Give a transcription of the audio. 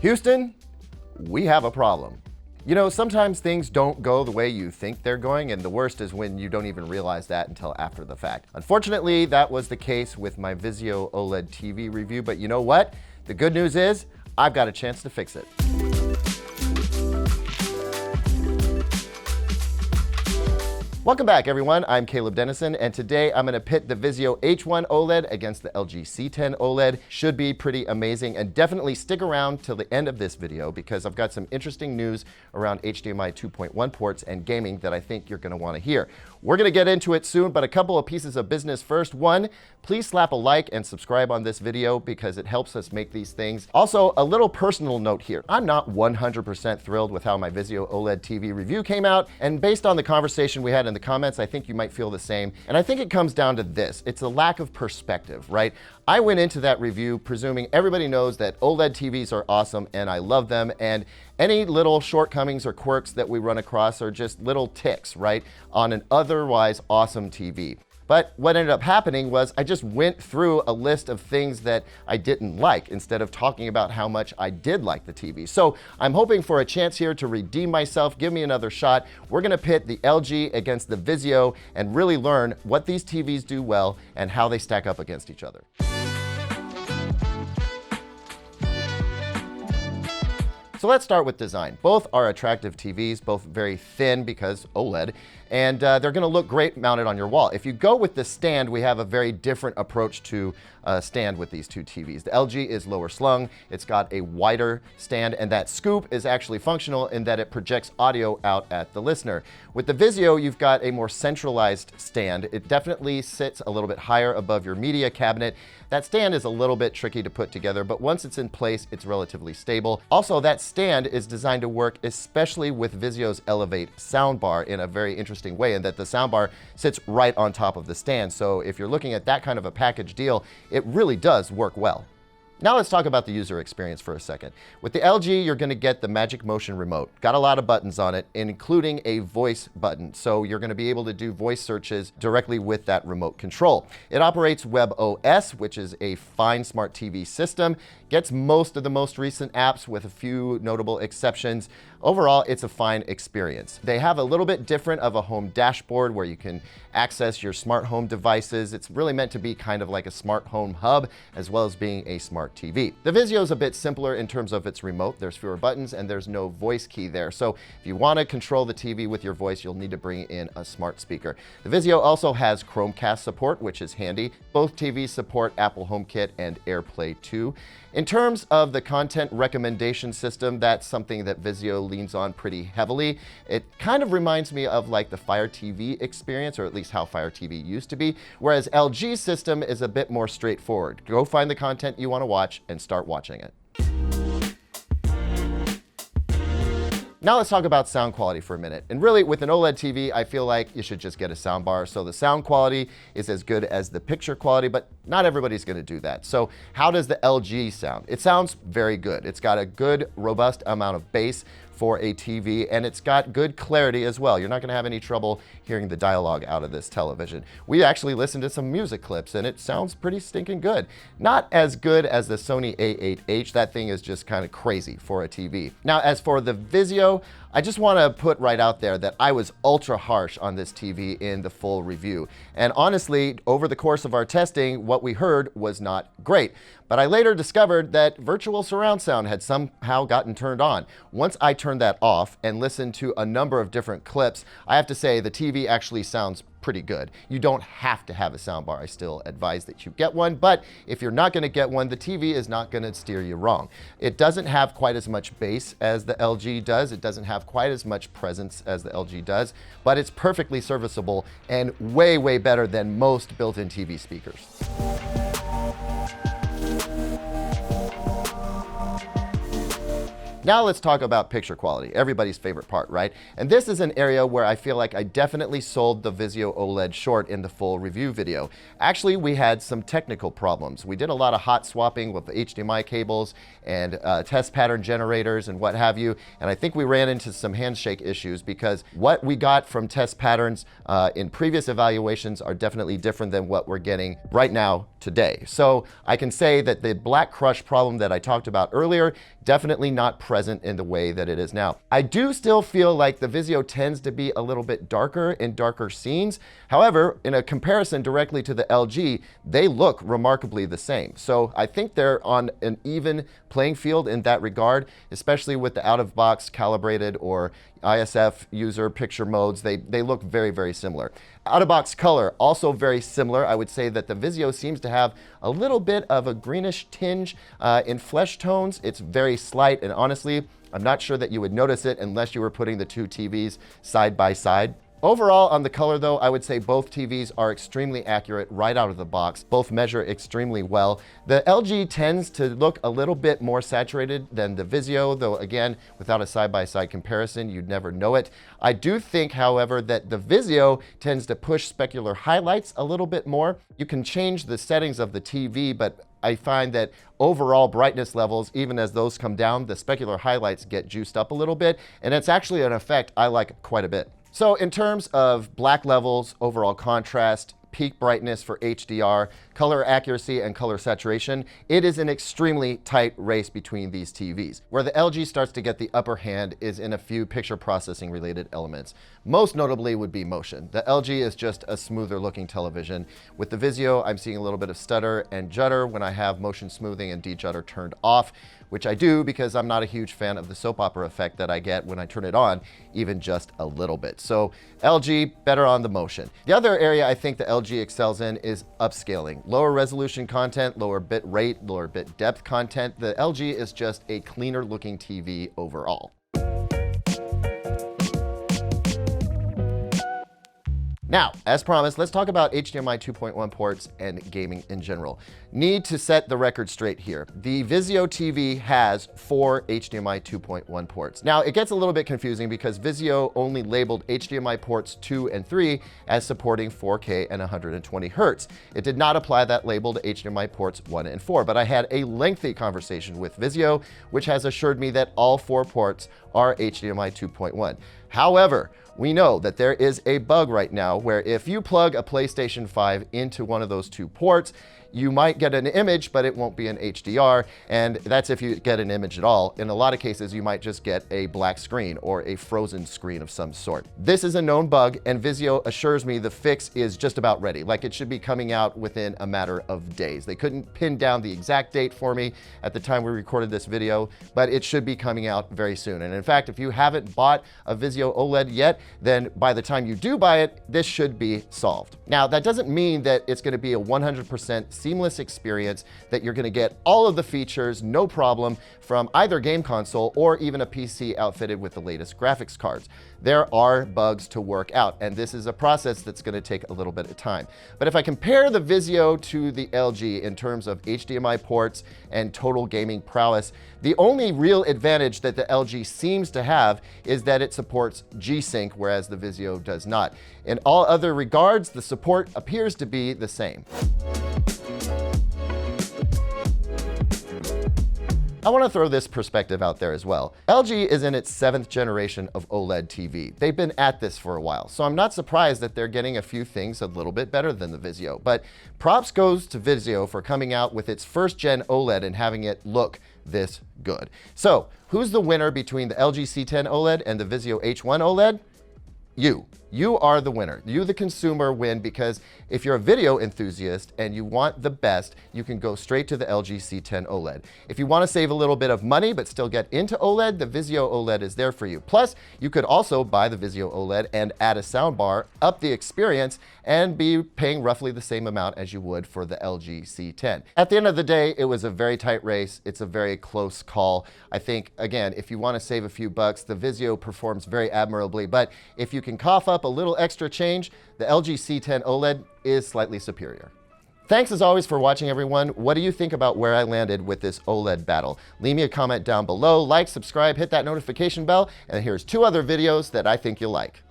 Houston, we have a problem. You know, sometimes things don't go the way you think they're going, and the worst is when you don't even realize that until after the fact. Unfortunately, that was the case with my Vizio OLED TV review, but you know what? The good news is, I've got a chance to fix it. Welcome back, everyone. I'm Caleb Dennison, and today I'm going to pit the Vizio H1 OLED against the LG C10 OLED. Should be pretty amazing, and definitely stick around till the end of this video because I've got some interesting news around HDMI 2.1 ports and gaming that I think you're going to want to hear. We're going to get into it soon, but a couple of pieces of business first. One, please slap a like and subscribe on this video because it helps us make these things. Also, a little personal note here. I'm not 100% thrilled with how my Vizio OLED TV review came out, and based on the conversation we had in the comments, I think you might feel the same. And I think it comes down to this. It's a lack of perspective, right? I went into that review presuming everybody knows that OLED TVs are awesome and I love them, and any little shortcomings or quirks that we run across are just little ticks, right, on an otherwise awesome TV. But what ended up happening was I just went through a list of things that I didn't like instead of talking about how much I did like the TV. So I'm hoping for a chance here to redeem myself. Give me another shot. We're going to pit the LG against the Vizio and really learn what these TVs do well and how they stack up against each other. So let's start with design. Both are attractive TVs, both very thin because OLED, and they're gonna look great mounted on your wall. If you go with the stand, we have a very different approach to stand with these two TVs. The LG is lower slung, it's got a wider stand, and that scoop is actually functional in that it projects audio out at the listener. With the Vizio, you've got a more centralized stand. It definitely sits a little bit higher above your media cabinet. That stand is a little bit tricky to put together, but once it's in place, it's relatively stable. Also, that stand is designed to work especially with Vizio's Elevate soundbar in a very interesting way, in that the soundbar sits right on top of the stand. So if you're looking at that kind of a package deal, it really does work well. Now let's talk about the user experience for a second. With the LG, you're going to get the Magic Motion remote. Got a lot of buttons on it, including a voice button. So you're going to be able to do voice searches directly with that remote control. It operates WebOS, which is a fine smart TV system. Gets most of the most recent apps with a few notable exceptions. Overall, it's a fine experience. They have a little bit different of a home dashboard where you can access your smart home devices. It's really meant to be kind of like a smart home hub as well as being a smart TV. The Vizio is a bit simpler in terms of its remote. There's fewer buttons and there's no voice key there. So if you want to control the TV with your voice, you'll need to bring in a smart speaker. The Vizio also has Chromecast support, which is handy. Both TVs support Apple HomeKit and AirPlay 2. In terms of the content recommendation system, that's something that Vizio leans on pretty heavily. It kind of reminds me of like the Fire TV experience, or at least how Fire TV used to be, whereas LG's system is a bit more straightforward. Go find the content you want to watch and start watching it. Now let's talk about sound quality for a minute. And really, with an OLED TV, I feel like you should just get a sound bar. So the sound quality is as good as the picture quality, but not everybody's going to do that. So how does the LG sound? It sounds very good. It's got a good, robust amount of bass for a TV, and it's got good clarity as well. You're not going to have any trouble hearing the dialogue out of this television. We actually listened to some music clips, and it sounds pretty stinking good. Not as good as the Sony A8H. That thing is just kind of crazy for a TV. Now, as for the Vizio, I just want to put right out there that I was ultra harsh on this TV in the full review. And honestly, over the course of our testing, what we heard was not great. But I later discovered that virtual surround sound had somehow gotten turned on. Once I turned that off and listened to a number of different clips, I have to say the TV actually sounds pretty good. You don't have to have a soundbar. I still advise that you get one, but if you're not going to get one, the TV is not going to steer you wrong. It doesn't have quite as much bass as the LG does. It doesn't have quite as much presence as the LG does, but it's perfectly serviceable and way, way better than most built-in TV speakers. Now let's talk about picture quality, everybody's favorite part, right? And this is an area where I feel like I definitely sold the Vizio OLED short in the full review video. Actually, we had some technical problems. We did a lot of hot swapping with the HDMI cables and test pattern generators and what have you, and I think we ran into some handshake issues because what we got from test patterns in previous evaluations are definitely different than what we're getting right now today. So I can say that the black crush problem that I talked about earlier definitely not present in the way that it is now. I do still feel like the Vizio tends to be a little bit darker in darker scenes. However, in a comparison directly to the LG, they look remarkably the same. So I think they're on an even playing field in that regard, especially with the out-of-box calibrated or ISF user picture modes. They look very, very similar. Out-of-box color, also very similar. I would say that the Vizio seems to have a little bit of a greenish tinge in flesh tones. It's very slight, and honestly, I'm not sure that you would notice it unless you were putting the two TVs side by side. Overall, on the color though, I would say both TVs are extremely accurate right out of the box. Both measure extremely well. The LG tends to look a little bit more saturated than the Vizio, though again, without a side-by-side comparison, you'd never know it. I do think, however, that the Vizio tends to push specular highlights a little bit more. You can change the settings of the TV, but I find that overall brightness levels, even as those come down, the specular highlights get juiced up a little bit, and it's actually an effect I like quite a bit. So in terms of black levels, overall contrast, peak brightness for HDR, color accuracy, and color saturation, it is an extremely tight race between these TVs. Where the LG starts to get the upper hand is in a few picture processing related elements. Most notably would be motion. The LG is just a smoother looking television. With the Vizio, I'm seeing a little bit of stutter and judder when I have motion smoothing and de-judder turned off, which I do because I'm not a huge fan of the soap opera effect that I get when I turn it on, even just a little bit. So LG, better on the motion. The other area I think the LG excels in is upscaling. Lower resolution content, lower bit rate, lower bit depth content. The LG is just a cleaner looking TV overall. Now, as promised, let's talk about HDMI 2.1 ports and gaming in general. Need to set the record straight here. The Vizio TV has 4 HDMI 2.1 ports. Now, it gets a little bit confusing because Vizio only labeled HDMI ports 2 and 3 as supporting 4K and 120 Hertz. It did not apply that label to HDMI ports 1 and 4, but I had a lengthy conversation with Vizio, which has assured me that all 4 ports are HDMI 2.1. However, we know that there is a bug right now where if you plug a PlayStation 5 into one of those 2 ports, you might get an image, but it won't be an HDR, and that's if you get an image at all. In a lot of cases, you might just get a black screen or a frozen screen of some sort. This is a known bug, and Vizio assures me the fix is just about ready. Like, it should be coming out within a matter of days. They couldn't pin down the exact date for me at the time we recorded this video, but it should be coming out very soon. And in fact, if you haven't bought a Vizio OLED yet, then by the time you do buy it, this should be solved. Now, that doesn't mean that it's going to be a 100% seamless experience, that you're going to get all of the features, no problem, from either game console or even a PC outfitted with the latest graphics cards. There are bugs to work out, and this is a process that's going to take a little bit of time. But if I compare the Vizio to the LG in terms of HDMI ports and total gaming prowess, the only real advantage that the LG seems to have is that it supports G-Sync, whereas the Vizio does not. In all other regards, the support appears to be the same. I want to throw this perspective out there as well. LG is in its 7th generation of OLED TV. They've been at this for a while, so I'm not surprised that they're getting a few things a little bit better than the Vizio. But props goes to Vizio for coming out with its 1st gen OLED and having it look this good. So, who's the winner between the LG C10 OLED and the Vizio H1 OLED? You are the winner. You, the consumer, win, because if you're a video enthusiast and you want the best, you can go straight to the LG C10 OLED. If you want to save a little bit of money but still get into OLED, the Vizio OLED is there for you. Plus, you could also buy the Vizio OLED and add a soundbar, up the experience, and be paying roughly the same amount as you would for the LG C10. At the end of the day, it was a very tight race. It's a very close call. I think, again, if you want to save a few bucks, the Vizio performs very admirably, but if you can cough up a little extra change, the LG C10 OLED is slightly superior. Thanks as always for watching, everyone. What do you think about where I landed with this OLED battle? Leave me a comment down below, like, subscribe, hit that notification bell, and here's 2 other videos that I think you'll like.